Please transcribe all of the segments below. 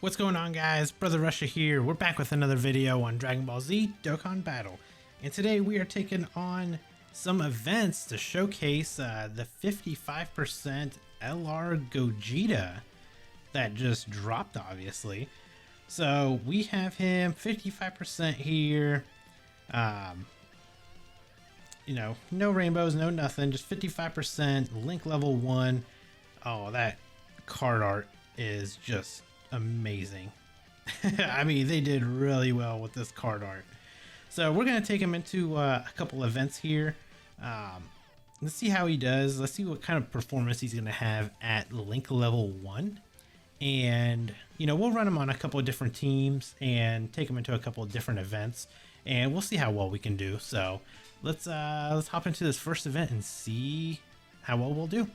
What's going on, guys? Brother Russia here. We're back with another video on Dragon Ball Z Dokkan Battle. And today we are taking on some events to showcase the 55% LR Gogeta that just dropped, obviously. So we have him 55% here. You know, no rainbows, no nothing, just 55%, link level 1. Oh, that card art is just amazing. I mean, they did really well with this card art. So we're going to take him into a couple events here. Let's see how he does. Let's see what kind of performance he's going to have at link level 1. And, you know, we'll run him on a couple of different teams and take him into a couple of different events. And we'll see how well we can do. So let's hop into this first event and see how well we'll do.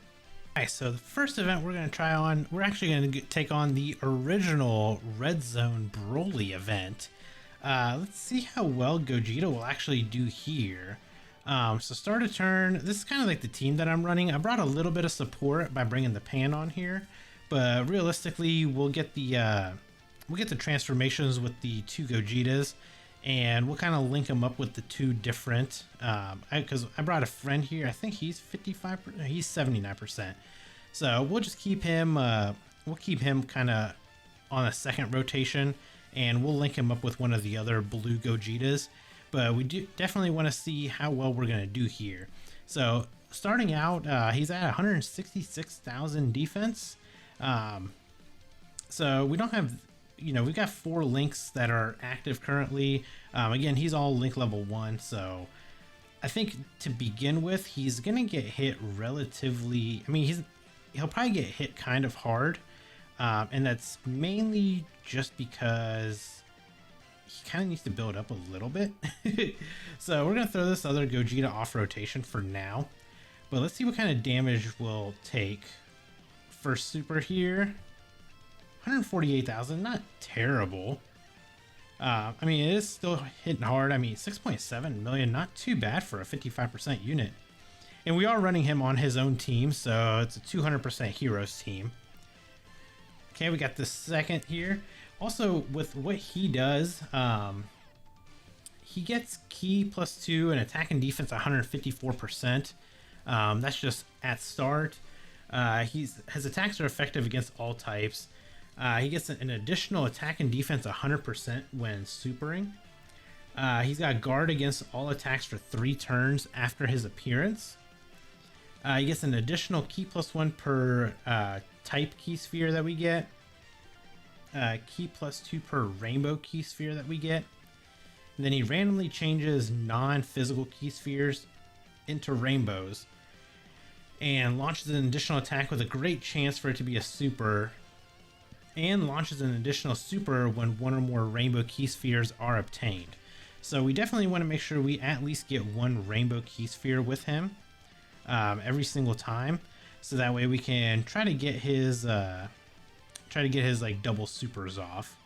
Alright, so the first event we're going to try on, we're actually going to take on the original Red Zone Broly event. Let's see how well Gogeta will actually do here. So start a turn. This is kind of like the team that I'm running. I brought a little bit of support by bringing the Pan on here, but realistically we'll get the transformations with the two Gogetas, and we'll kind of link them up with the two different, because I brought a friend here. I think he's 55%, he's 79%. So we'll just keep him, kind of on a second rotation, and we'll link him up with one of the other blue Gogetas. But we do definitely want to see how well we're going to do here. So starting out, he's at 166,000 defense. So we don't have, you know, we've got 4 links that are active currently. Again, he's all link level 1, so I think to begin with, he's gonna get hit relatively. I mean, he'll probably get hit kind of hard, and that's mainly just because he kind of needs to build up a little bit. So we're gonna throw this other Gogeta off rotation for now, but let's see what kind of damage we'll take. First super here. 148,000, not terrible. I mean, it is still hitting hard. I mean, 6.7 million, not too bad for a 55% unit. And we are running him on his own team, so it's a 200% heroes team. Okay, we got the second here. Also, with what he does, he gets ki +2 and attack and defense 154%. That's just at start. His attacks are effective against all types. He gets an additional attack and defense 100% when supering. He's got guard against all attacks for 3 turns after his appearance. He gets an additional ki +1 per type key sphere that we get. Ki +2 per rainbow key sphere that we get. And then he randomly changes non-physical key spheres into rainbows and launches an additional attack with a great chance for it to be a super, and launches an additional super when 1 or more rainbow key spheres are obtained. So we definitely want to make sure we at least get 1 rainbow key sphere with him every single time, so that way we can try to get his like double supers off.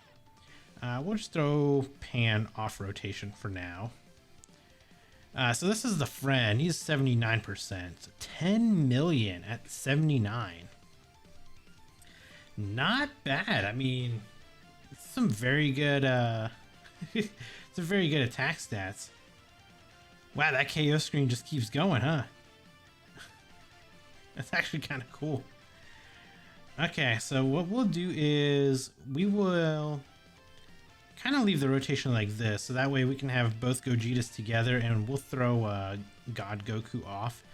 We'll just throw Pan off rotation for now. So this is the friend. He's 79%, 10 million at 79. Not bad. I mean, it's some very good it's a very good attack stats. Wow, that KO screen just keeps going, huh? That's actually kind of cool. Okay, so what we'll do is we will kind of leave the rotation like this, so that way we can have both Gogetas together, and we'll throw God Goku off.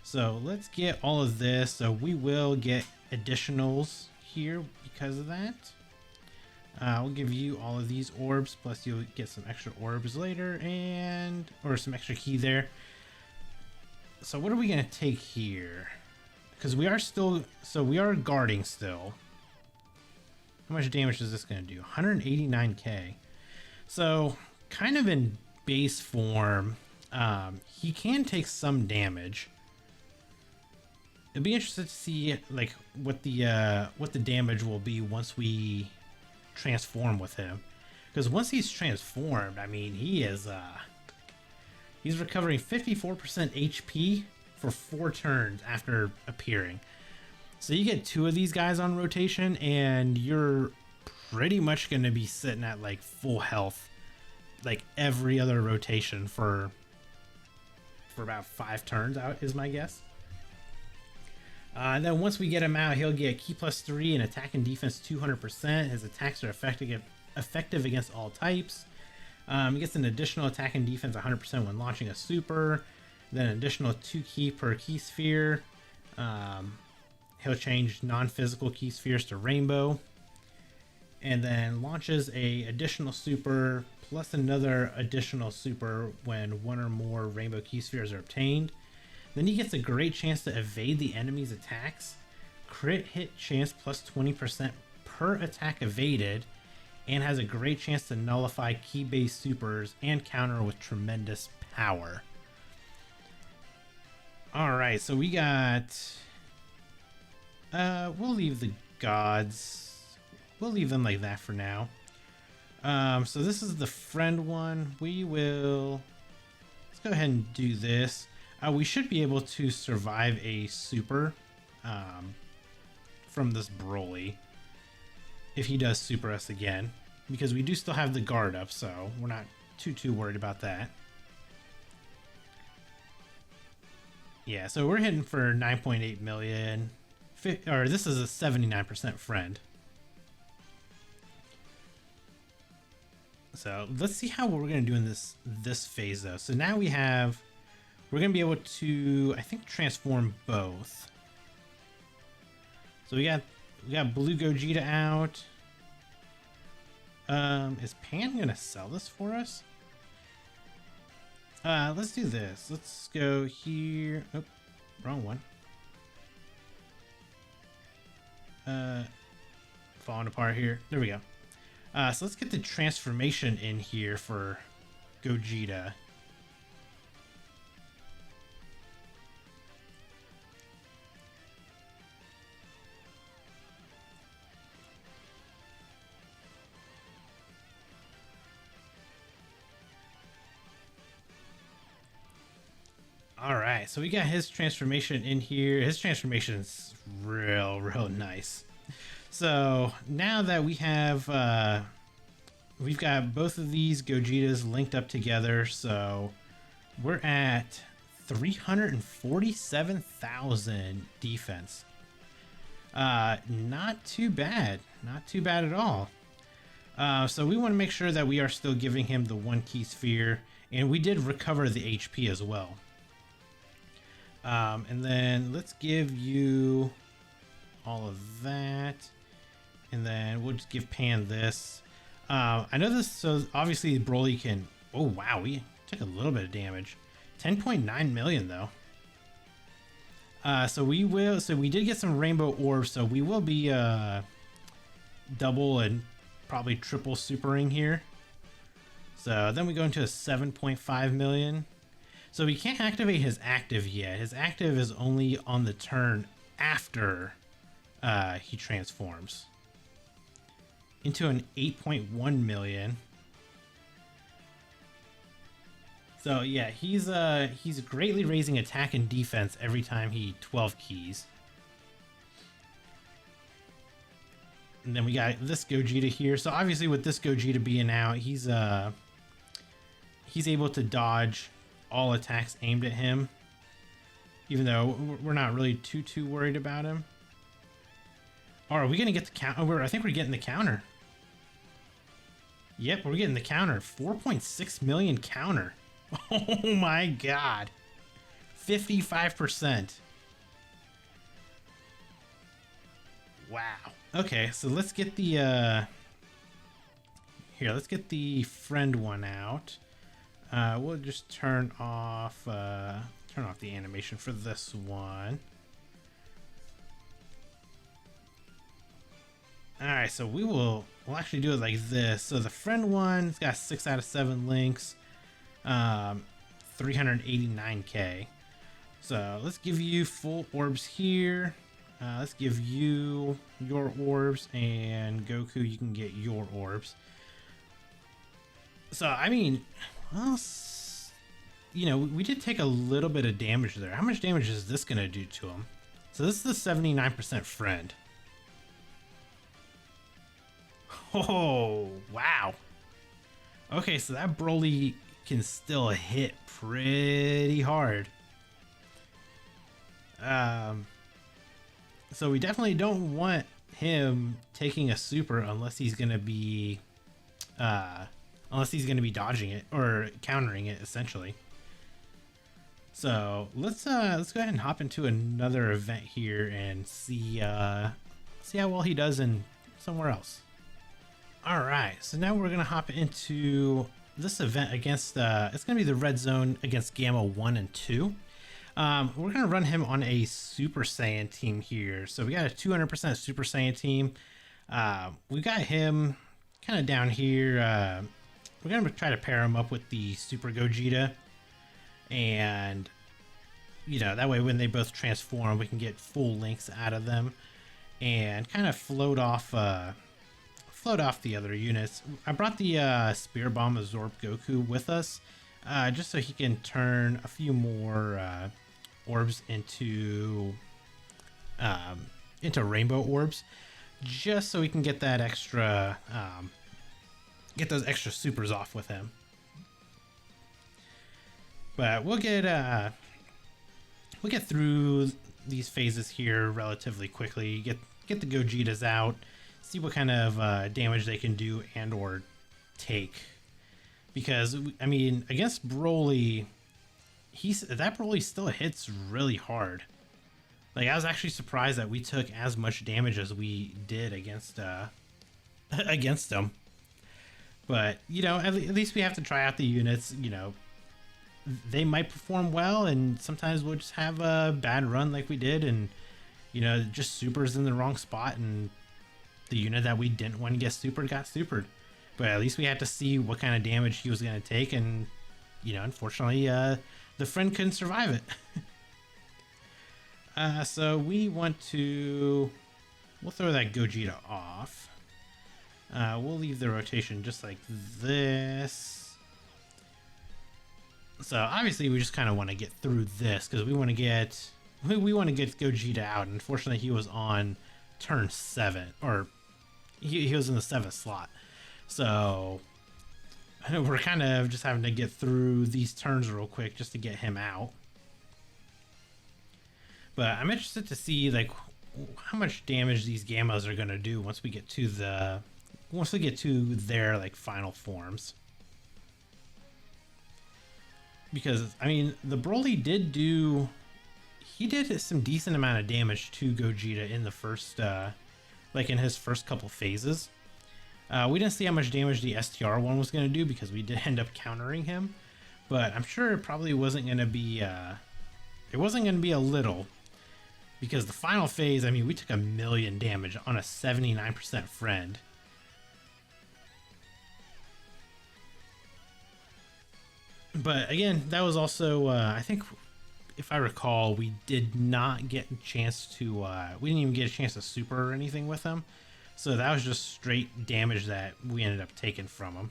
So let's get all of this. So we will get additionals here because of that. We'll give you all of these orbs, plus you'll get some extra orbs later, or some extra key there. So what are we gonna take here? Because we are guarding still. How much damage is this gonna do? 189k. So kind of in base form, he can take some damage. It'd be interesting to see like what the damage will be once we transform with him, because once he's transformed, I mean, he's recovering 54% HP for 4 turns after appearing. So you get 2 of these guys on rotation, and you're pretty much going to be sitting at like full health, like every other rotation for about 5 turns out is my guess. And then once we get him out, he'll get Ki +3 and attack and defense 200%. His attacks are effective against all types. He gets an additional attack and defense 100% when launching a super. Then an additional 2 Ki per Ki sphere. He'll change non-physical Ki spheres to rainbow. And then launches a additional super plus another additional super when 1 or more rainbow Ki spheres are obtained. Then he gets a great chance to evade the enemy's attacks. Crit hit chance plus 20% per attack evaded. And has a great chance to nullify Ki-based supers and counter with tremendous power. Alright, so we got... we'll leave the gods. We'll leave them like that for now. So this is the friend one. We will... Let's go ahead and do this. We should be able to survive a super from this Broly if he does super us again, because we do still have the guard up, so we're not too worried about that. Yeah, so we're hitting for 9.8 million, or this is a 79% friend. So let's see how we're going to do in this phase though. So now we're going to be able to, I think, transform both. So we got Blue Gogeta out. Is Pan going to sell this for us? Let's do this. Let's go here. Oh, wrong one. Falling apart here. There we go. So let's get the transformation in here for Gogeta. Alright, so we got his transformation in here. His transformation is real nice. So now that we have, we've got both of these Gogetas linked up together, so we're at 347,000 defense. Not too bad. Not too bad at all. So we want to make sure that we are still giving him the 1 Ki sphere, and we did recover the HP as well. And then let's give you all of that, and then we'll just give Pan this. I know this, so obviously Broly can, oh wow, we took a little bit of damage. 10.9 million though. So we did get some rainbow orbs, so we will be double and probably triple supering here. So then we go into a 7.5 million. So we can't activate his active yet. His active is only on the turn after he transforms. Into an 8.1 million. So yeah, he's greatly raising attack and defense every time he 12 keys. And then we got this Gogeta here. So obviously with this Gogeta being out, he's able to dodge all attacks aimed at him, even though we're not really too worried about him. Oh, are we gonna get the counter? I think we're getting the counter. Yep, we're getting the counter. 4.6 million counter. Oh my god. 55%. Wow. Okay, so let's get the here, let's get the friend one out. We'll just turn off the animation for this one. Alright, so we'll actually do it like this. So the friend one's got 6 out of 7 links, 389k. So let's give you full orbs here. Let's give you your orbs, and Goku, you can get your orbs. So I mean, well, you know, we did take a little bit of damage there. How much damage is this gonna do to him? So this is the 79% friend. Oh, wow. Okay, so that Broly can still hit pretty hard. So we definitely don't want him taking a super unless he's gonna be dodging it or countering it essentially. So let's go ahead and hop into another event here and see how well he does in somewhere else. All right, so now we're gonna hop into this event against it's gonna be the red zone against Gamma 1 and 2. We're gonna run him on a Super Saiyan team here. So we got a 200% Super Saiyan team. We got him kind of down here. We're gonna try to pair him up with the Super Gogeta, and that way when they both transform, we can get full links out of them and kind of float off the other units. I brought the Spear Bomb Absorb Goku with us, just so he can turn a few more orbs into rainbow orbs, just so we can get that extra, get those extra supers off with him. But we'll get through these phases here relatively quickly. Get the Gogetas out, see what kind of damage they can do and or take. Because I mean, against Broly, that Broly still hits really hard. Like, I was actually surprised that we took as much damage as we did against against him. But at least we have to try out the units. They might perform well, and sometimes we'll just have a bad run like we did, and just supers in the wrong spot, and the unit that we didn't want to get supered got supered. But at least we had to see what kind of damage he was going to take, and unfortunately the friend couldn't survive it. So we'll throw that Gogeta off. We'll leave the rotation just like this. So obviously we just kind of want to get through this because we want to get Gogeta out. And unfortunately he was on turn 7, or he was in the 7th slot. So we're kind of just having to get through these turns real quick just to get him out. But I'm interested to see like how much damage these Gammas are going to do once we get to their like final forms. Because I mean, the Broly did some decent amount of damage to Gogeta in the first in his first couple phases. We didn't see how much damage the STR one was going to do because we did end up countering him, but I'm sure it probably wasn't going to be a little, because the final phase, I mean, we took 1,000,000 damage on a 79% friend. But again, that was also I think, if I recall, we did not get a chance to we didn't even get a chance to super or anything with him. So that was just straight damage that we ended up taking from him.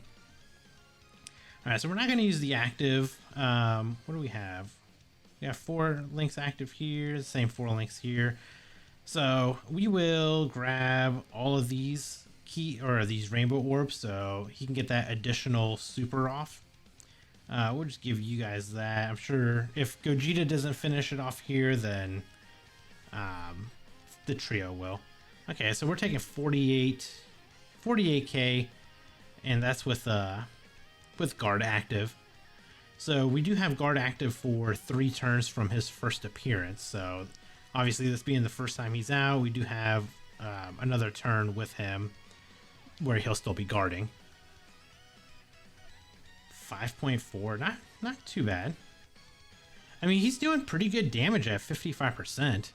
Alright, so we're not going to use the active. What do we have? We have 4 links active here, the same 4 links here. So we will grab all of these these rainbow orbs so he can get that additional super off. We'll just give you guys that. I'm sure if Gogeta doesn't finish it off here, then the trio will. Okay, so we're taking 48k, and that's with guard active. So we do have guard active for 3 turns from his first appearance. So obviously, this being the first time he's out, we do have another turn with him where he'll still be guarding. 5.4, not too bad. I mean, he's doing pretty good damage at 55%.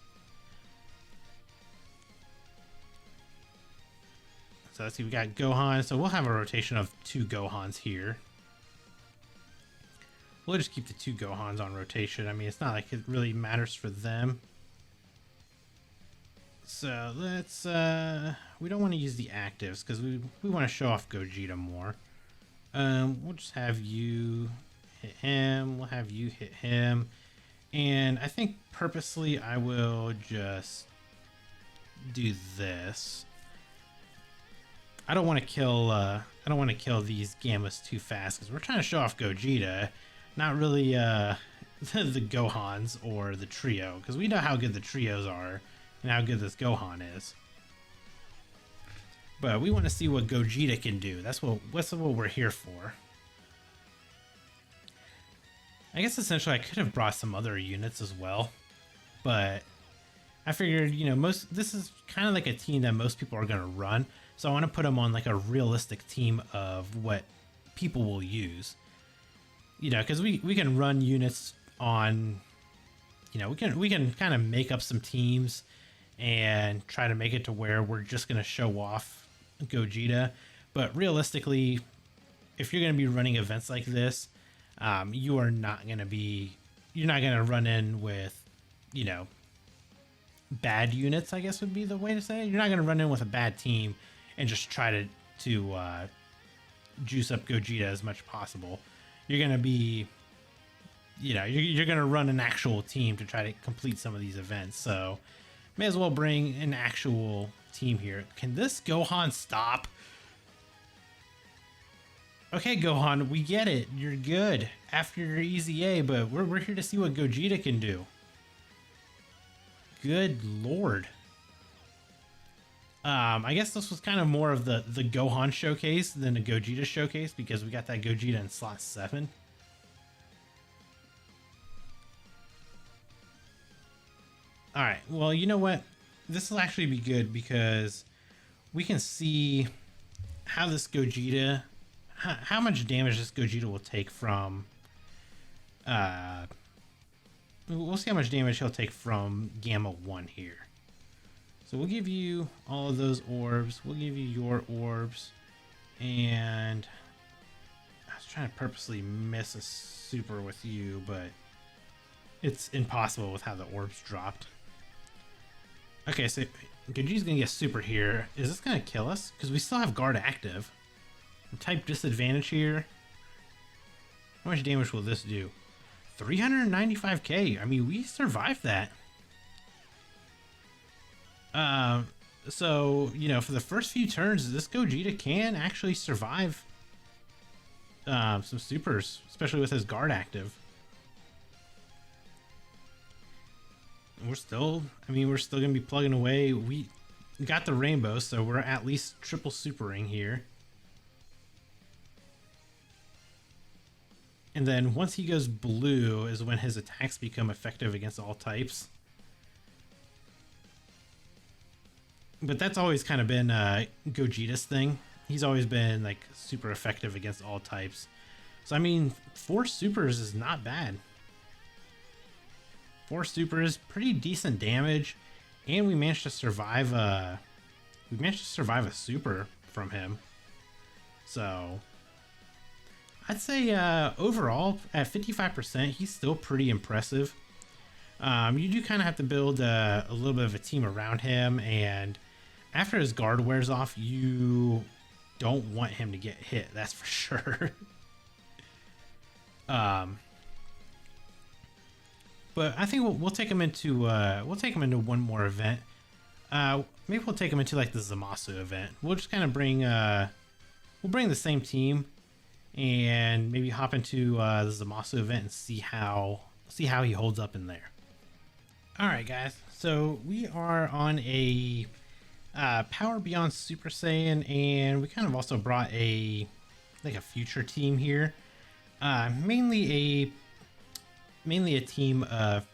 So let's see, we got Gohan, so we'll have a rotation of 2 Gohans here. We'll just keep the 2 Gohans on rotation. I mean, it's not like it really matters for them. So let's, we don't want to use the actives because we want to show off Gogeta more. We'll just have you hit him. We'll have you hit him. And I think purposely I will just do this. I don't want to kill these Gammas too fast because we're trying to show off Gogeta, not really the Gohans or the trio, because we know how good the trios are and how good this Gohan is. But we want to see what Gogeta can do. That's what we're here for. I guess essentially I could have brought some other units as well, but I figured, you know, this is kind of like a team that most people are going to run, so I want to put them on like a realistic team of what people will use. You know, because we can run units on, you know, we can kind of make up some teams and try to make it to where we're just going to show off Gogeta, but realistically, if you're going to be running events like this, you're not going to run in with, you know, bad units, I guess would be the way to say it. You're not going to run in with a bad team and just try to juice up Gogeta as much as possible. You're going to be, you know, you're going to run an actual team to try to complete some of these events. So may as well bring an actual team here. Can this Gohan stop? Okay, Gohan, we get it. You're good after your easy A, but we're here to see what Gogeta can do. Good lord. I guess this was kind of more of the Gohan showcase than a Gogeta showcase because we got that Gogeta in slot 7. Alright, well, you know what? This will actually be good because we can see how this Gogeta, how much damage this Gogeta will take from, we'll see how much damage he'll take from Gamma 1 here. So we'll give you all of those orbs. We'll give you your orbs. And I was trying to purposely miss a super with you, but it's impossible with how the orbs dropped. Okay, so Gogeta's going to get super here. Is this going to kill us? Because we still have guard active. Type disadvantage here. How much damage will this do? 395k. I mean, we survived that. So, you know, for the first few turns, this Gogeta can actually survive some supers, especially with his guard active. We're still going to be plugging away. We got the rainbow, so we're at least triple supering here. And then once he goes blue is when his attacks become effective against all types. But that's always kind of been Gogeta's thing. He's always been like super effective against all types. So I mean, 4 supers is not bad. 4 supers, pretty decent damage, and we managed to survive a super from him. So I'd say overall at 55%, he's still pretty impressive. You do kind of have to build a little bit of a team around him, and after his guard wears off, you don't want him to get hit. That's for sure. But I think we'll take him into one more event. Maybe we'll take him into like the Zamasu event. We'll just kind of bring the same team and maybe hop into the Zamasu event and see how he holds up in there. All right, guys. So we are on a Power Beyond Super Saiyan, and we kind of also brought a future team here. Mainly a team of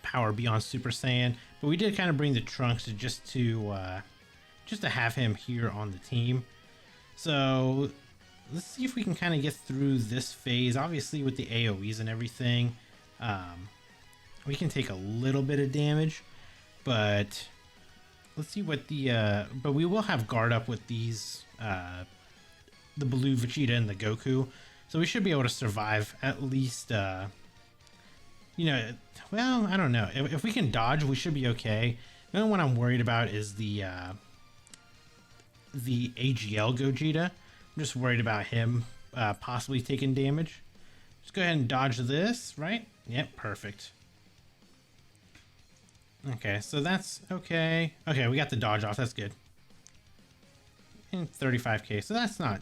Power Beyond Super Saiyan, but we did kind of bring the Trunks just to have him here on the team. So let's see if we can kind of get through this phase. Obviously with the AoEs and everything, we can take a little bit of damage, but let's see what but we will have guard up with these, the blue Vegeta and the Goku. So we should be able to survive at least, you know, well, I don't know. If we can dodge, we should be okay. The only one I'm worried about is the AGL Gogeta. I'm just worried about him possibly taking damage. Just go ahead and dodge this, right? Yep, perfect. Okay, so that's okay. Okay, we got the dodge off. That's good. And 35k, so that's not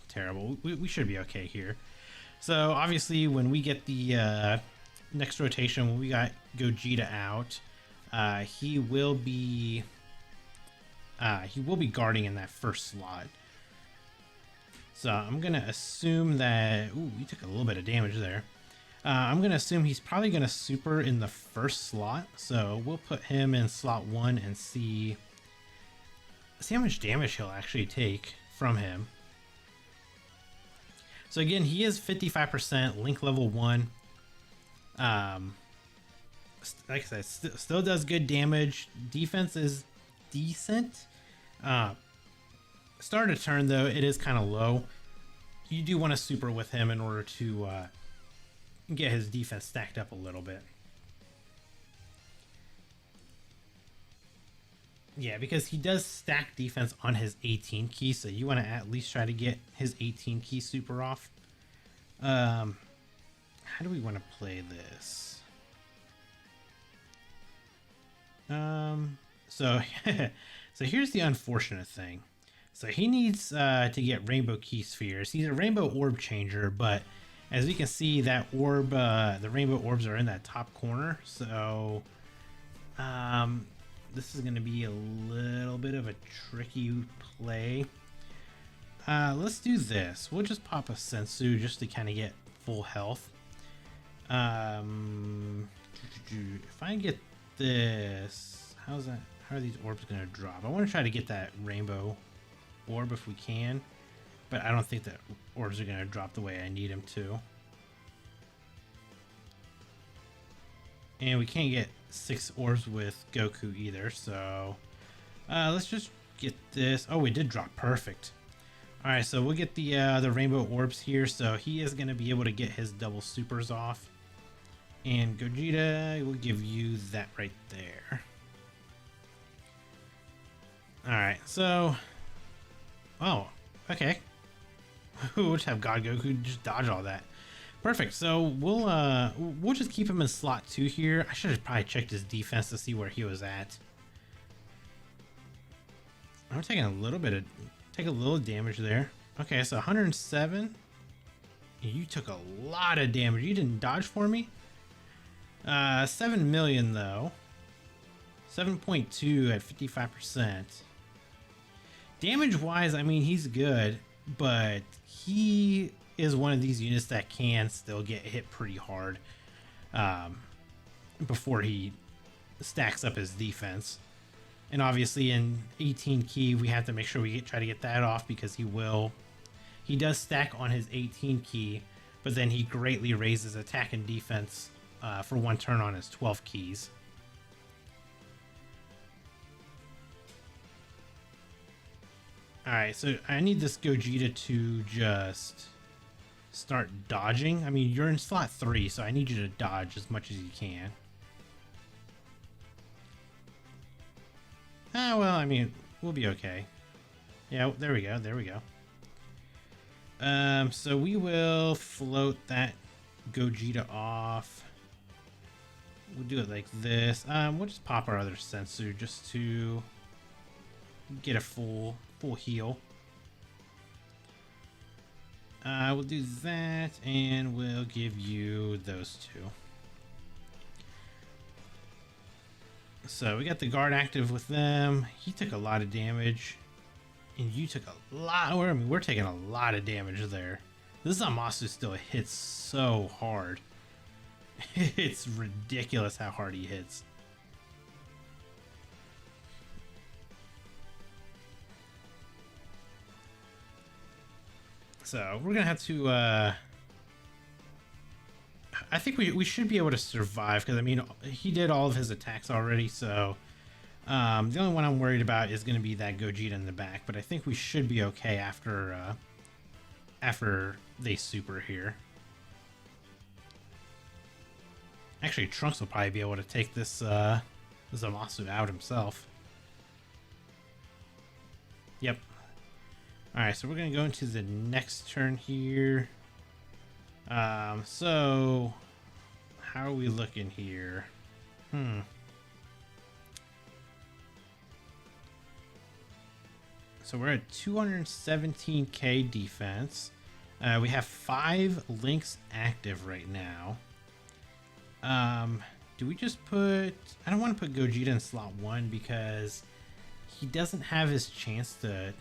terrible. We should be okay here. So obviously when we get the next rotation, when we got Gogeta out, he will be guarding in that first slot. So I'm gonna assume that, ooh, we took a little bit of damage there. I'm gonna assume he's probably gonna super in the first slot. So we'll put him in slot 1 and see how much damage he'll actually take from him. So again, he is 55%, Link level 1. Like I said, still does good damage. Defense is decent. Start of turn though, it is kind of low. You do want to super with him in order to get his defense stacked up a little bit. Yeah, because he does stack defense on his 18 key, so you want to at least try to get his 18 key super off. How do we want to play this? So so here's the unfortunate thing. So he needs to get rainbow key spheres. He's a rainbow orb changer, but as we can see, that orb, the rainbow orbs are in that top corner. So this is going to be a little bit of a tricky play. Let's do this. We'll just pop a Sensu just to kind of get full health. If I get this, how are these orbs going to drop? I want to try to get that rainbow orb if we can, but I don't think that orbs are going to drop the way I need them to. And we can't get 6 orbs with Goku either, so let's just get this. Oh, we did drop. Perfect. All right, so we'll get the rainbow orbs here, so he is going to be able to get his double supers off. And Gogeta will give you that right there. All right, so oh, okay. We'll just have God Goku just dodge all that. Perfect. So we'll just keep him in slot 2 here. I should have probably checked his defense to see where he was at. I'm taking a little damage there. Okay, so 107. You took a lot of damage. You didn't dodge for me. 7 million though. 7.2 at 55%. Damage wise, I mean, he's good, but he is one of these units that can still get hit pretty hard before he stacks up his defense. And obviously in 18 key, we have to make sure we try to get that off, because he does stack on his 18 key, but then he greatly raises attack and defense for 1 turn on his 12 keys. Alright, so I need this Gogeta to just start dodging. I mean, you're in slot 3, so I need you to dodge as much as you can. Ah, well, I mean, we'll be okay. Yeah, there we go, there we go. So we will float that Gogeta off. We'll do it like this. We'll just pop our other Sensu just to get a full heal. We'll do that, and we'll give you those 2. So we got the guard active with them. He took a lot of damage, and you took a lot. I mean, we're taking a lot of damage there. This Zamasu still hits so hard. It's ridiculous how hard he hits. So we're gonna have to I think we should be able to survive, because I mean, he did all of his attacks already, so the only one I'm worried about is gonna be that Gogeta in the back, but I think we should be okay after they super here. Actually, Trunks will probably be able to take this Zamasu out himself. Yep. Alright, so we're going to go into the next turn here. So how are we looking here? So we're at 217k defense. We have 5 links active right now. Do we just put... I don't want to put Gogeta in slot 1 because he doesn't have his chance to...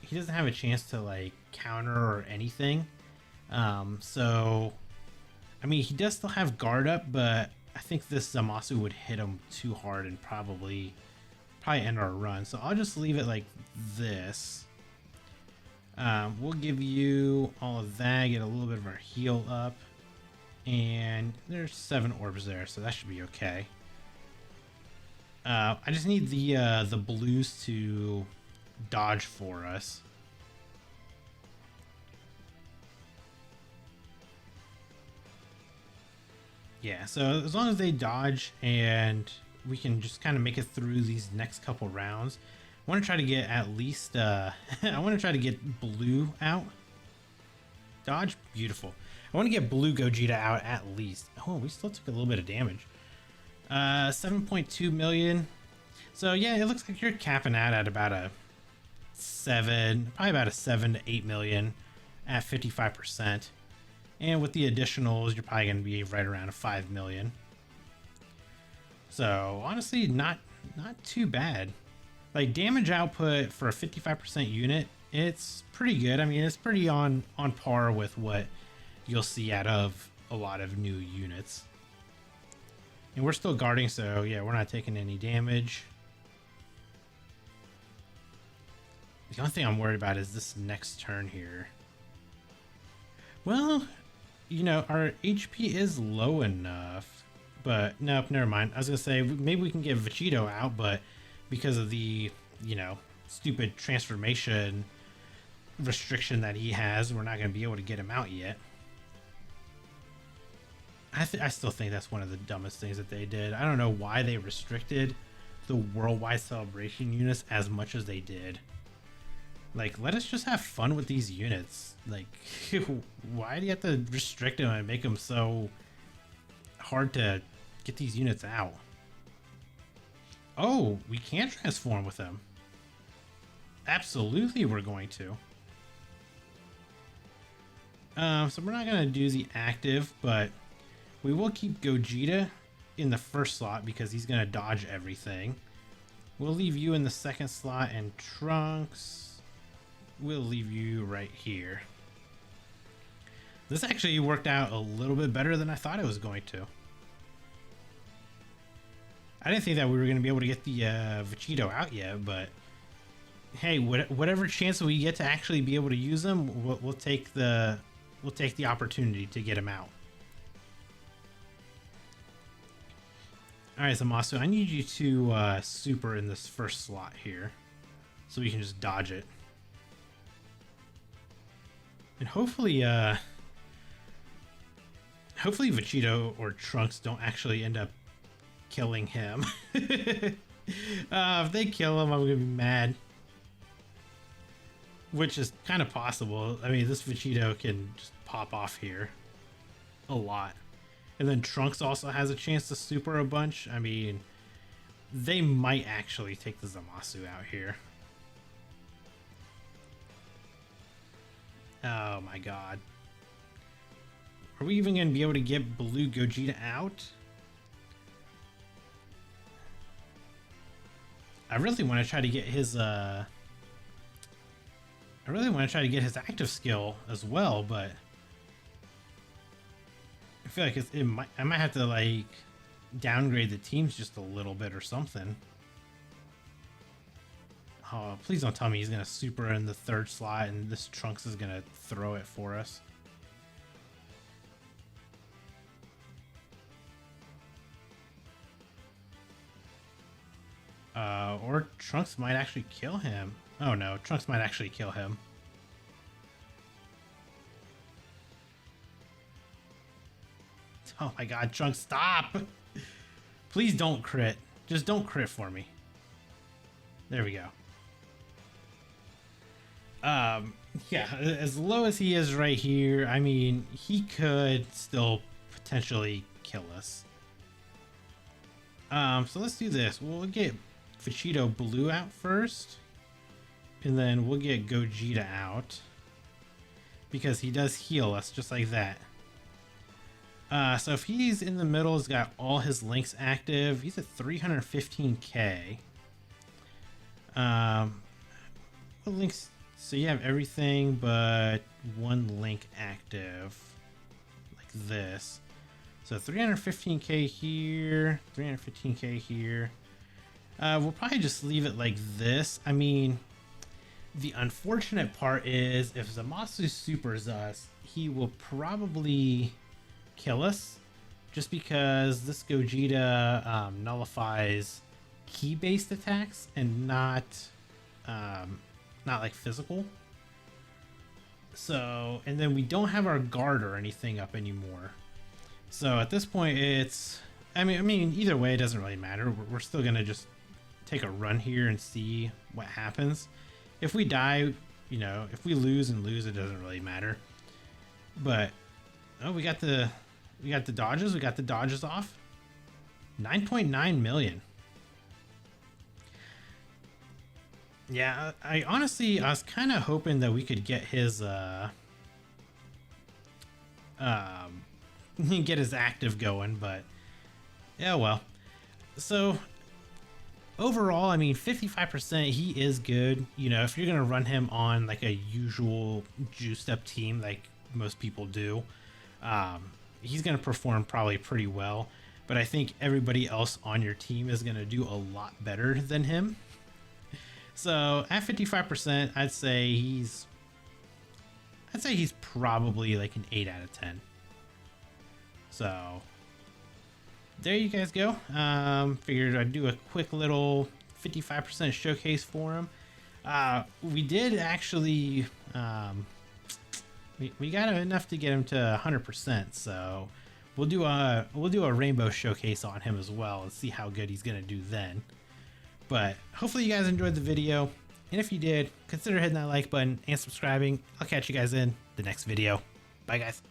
He doesn't have a chance to, like, counter or anything. So... I mean, he does still have guard up, but I think this Zamasu would hit him too hard and probably end our run. So I'll just leave it like this. We'll give you all of that, get a little bit of our heal up. And there's 7 orbs there, so that should be okay. I just need the blues to dodge for us. Yeah, so as long as they dodge and we can just kind of make it through these next couple rounds. I want to try to get at least, I want to try to get blue out. Dodge, beautiful. I want to get blue Gogeta out at least. Oh, we still took a little bit of damage. 7.2 million. So yeah, it looks like you're capping out at about a 7, probably about a 7 to 8 million at 55%. And with the additionals, you're probably going to be right around a 5 million. So honestly, not too bad. Like damage output for a 55% unit, it's pretty good. I mean, it's pretty on par with what you'll see out of a lot of new units. And we're still guarding, so yeah, we're not taking any damage. The only thing I'm worried about is this next turn here. Well, you know, our HP is low enough, but nope, never mind. I was gonna say maybe we can get Vegito out, but because of the, you know, stupid transformation restriction that he has, we're not gonna be able to get him out yet. I still think that's one of the dumbest things that they did. I don't know why they restricted the worldwide celebration units as much as they did. Like, let us just have fun with these units. Like, why do you have to restrict them and make them so hard to get these units out? Oh, we can transform with them. Absolutely, we're going to. So we're not going to do the active, but we will keep Gogeta in the first slot because he's going to dodge everything. We'll leave you in the second slot, and Trunks... we'll leave you right here. This actually worked out a little bit better than I thought it was going to. I didn't think that we were going to be able to get the Vegito out yet, but hey, whatever chance we get to actually be able to use them, we'll take the opportunity to get him out. All right, Zamasu, I need you to super in this first slot here, so we can just dodge it. And hopefully Vegito or Trunks don't actually end up killing him. If they kill him, I'm gonna be mad. Which is kind of possible. I mean, this Vegito can just pop off here a lot. And then Trunks also has a chance to super a bunch. I mean, they might actually take the Zamasu out here. Oh my god. Are we even going to be able to get blue Gogeta out? I really want to try to get his active skill as well, but I feel like I might have to like downgrade the teams just a little bit or something. Oh, please don't tell me he's going to super in the third slot and this Trunks is going to throw it for us. Or Trunks might actually kill him. Oh no, Trunks might actually kill him. Oh my god, Trunks, stop! Please don't crit. Just don't crit for me. There we go. Yeah, as low as he is right here, I mean, he could still potentially kill us. So let's do this. We'll get Vegito Blue out first. And then we'll get Gogeta out because he does heal us just like that. So if he's in the middle, he's got all his links active. He's at 315k. What links? So you have everything but one link active, like this. So 315k here, 315k here. We'll probably just leave it like this. I mean, the unfortunate part is if Zamasu supers us, he will probably kill us just because this Gogeta nullifies key-based attacks and not like physical. So, and then we don't have our guard or anything up anymore. So at this point, it's I mean either way, it doesn't really matter. We're still gonna just take a run here and see what happens. If we die, you know, if we lose, it doesn't really matter. But oh, we got the dodges. We got the dodges off. 9.9 million. Yeah, I honestly, I was kind of hoping that we could get his get his active going, but yeah, well. So overall, I mean, 55%, he is good. You know, if you're gonna run him on like a usual juiced up team like most people do, he's gonna perform probably pretty well. But I think everybody else on your team is gonna do a lot better than him. So at 55%, I'd say he's probably like an 8 out of 10. So there you guys go. Figured I'd do a quick little 55% showcase for him. We did actually, we got enough to get him to 100%. So we'll do a rainbow showcase on him as well and see how good he's gonna do then. But hopefully you guys enjoyed the video, and if you did, consider hitting that like button and subscribing. I'll catch you guys in the next video. Bye guys.